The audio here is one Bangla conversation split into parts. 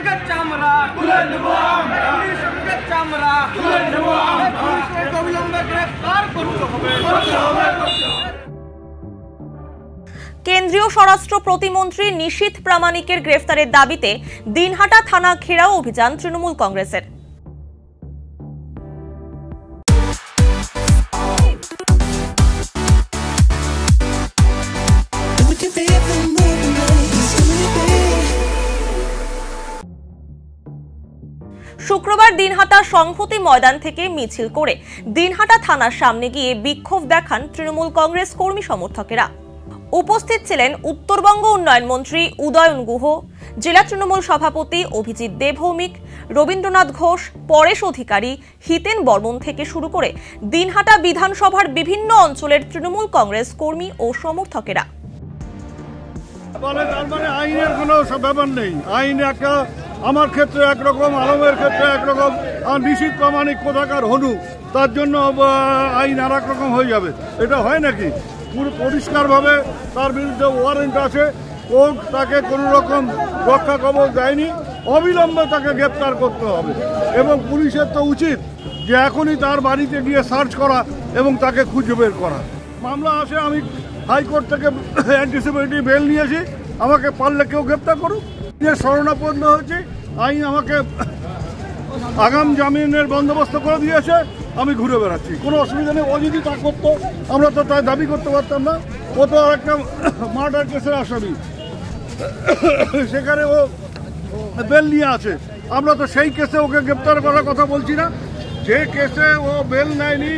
সঙ্গে চামড়া তুলে নেব পুলিশ সঙ্গে চামড়া তুলে নেব পুলিশকে অবিলম্বে গ্রেফতার করতে হবে। কেন্দ্রীয় স্বরাষ্ট্র প্রতিমন্ত্রী নিশীথ প্রামাণিকের গ্রেফতারের দাবিতে দিনহাটা থানা ঘেরাও অভিযান তৃণমূল কংগ্রেসের। শুক্রবার দিনহাটা সংহতি ময়দান থেকে মিছিল করে দিনহাটা থানার সামনে গিয়ে বিক্ষোভ দেখান তৃণমূল কংগ্রেস কর্মী সমর্থকেরা। উপস্থিত ছিলেন উত্তরবঙ্গ উন্নয়ন মন্ত্রী উদয়ন গুহ, জেলা তৃণমূল সভাপতি অভিজিৎ দেবভৌমিক, রবীন্দ্রনাথ ঘোষ, পরেশ অধিকারী, হিতেন বর্মন থেকে শুরু করে দিনহাটা বিধানসভার বিভিন্ন অঞ্চলের তৃণমূল কংগ্রেস কর্মী ও সমর্থকেরা। আইনের কোনো ব্যাপার নেই, আইন একটা আমার ক্ষেত্রে একরকম, আলমের ক্ষেত্রে একরকম, আর নিশীথ প্রামাণিক কোথাকার হনু তার জন্য আইন আর এক রকম হয়ে যাবে, এটা হয় নাকি? পুরো পরিষ্কারভাবে তার বিরুদ্ধে ওয়ারেন্ট আছে, কোর্ট তাকে কোনো রকম রক্ষা কবচ দেয়নি, অবিলম্বে তাকে গ্রেপ্তার করতে হবে। এবং পুলিশের তো উচিত যে এখনই তার বাড়িতে গিয়ে সার্চ করা এবং তাকে খুঁজে বের করা। মামলা আসে, আমি হাইকোর্ট থেকে অ্যান্টিসিপেটরি বেল নিয়েছি, আমাকে পারলে কেউ গ্রেপ্তার করুক। যে শরণাপন্ন হয়েছি, আইন আমাকে আগাম জামিনের বন্দোবস্ত করে দিয়েছে, আমি ঘুরে বেড়াচ্ছি, কোনো অসুবিধা নেই। ও যদি তা করতো আমরা তো তাই দাবি করতে পারতাম না। ও তো একটা মার্ডার কেসের আসামি, সেখানে ও বেল নিয়ে আছে, আমরা তো সেই কেসে ওকে গ্রেপ্তার করার কথা বলছি না। যে কেসে ও বেল নেয়নি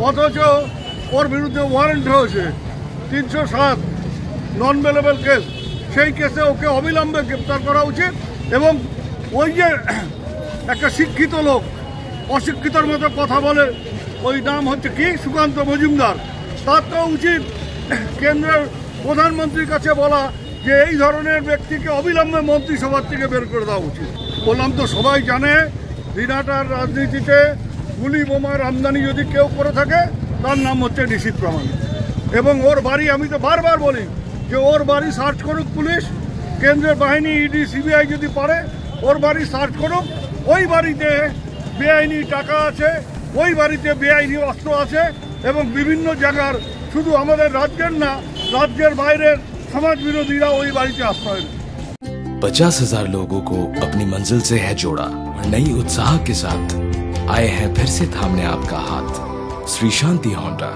অথচ ওর বিরুদ্ধে ওয়ারেন্ট হয়েছে 307 নন বেলেবল কেস, সেই কেসে ওকে অবিলম্বে গ্রেপ্তার করা উচিত। এবং ওই যে একটা শিক্ষিত লোক অশিক্ষিতর মতো কথা বলে, ওই নাম হচ্ছে কি, সুকান্ত মজুমদার, তার তো উচিত কেন্দ্রের প্রধানমন্ত্রীর কাছে বলা যে এই ধরনের ব্যক্তিকে অবিলম্বে মন্ত্রিসভার থেকে বের করে দেওয়া উচিত। বললাম তো সবাই জানে দিনহাটার রাজনীতিতে গুলি বোমার আমদানি যদি কেউ করে থাকে তার নাম হচ্ছে নিশীথ প্রামাণিক। এবং ওর বাড়ি, আমি তো বারবার বলি যে ওর বাড়ি সার্চ করুক পুলিশ, কেন্দ্রের বাহিনী, ইডি, সিবিআই যদি পারে ওর বাড়ি সার্চ করুক। ওই বাড়িতে বেআইনি টাকা আছে, ওই বাড়িতে বেআইনি অস্ত্র আছে এবং বিভিন্ন জায়গার, শুধু আমাদের রাজ্যের না, রাজ্যের বাইরের সমাজ বিরোধীরা ওই বাড়িতে আশ্রয় নেয়। 50,000 लोगों को अपनी मंजिल से है जोड़ा और नई उत्साह के साथ आए हैं फिर से थामने आपका हाथ। श्री शांति होंडा।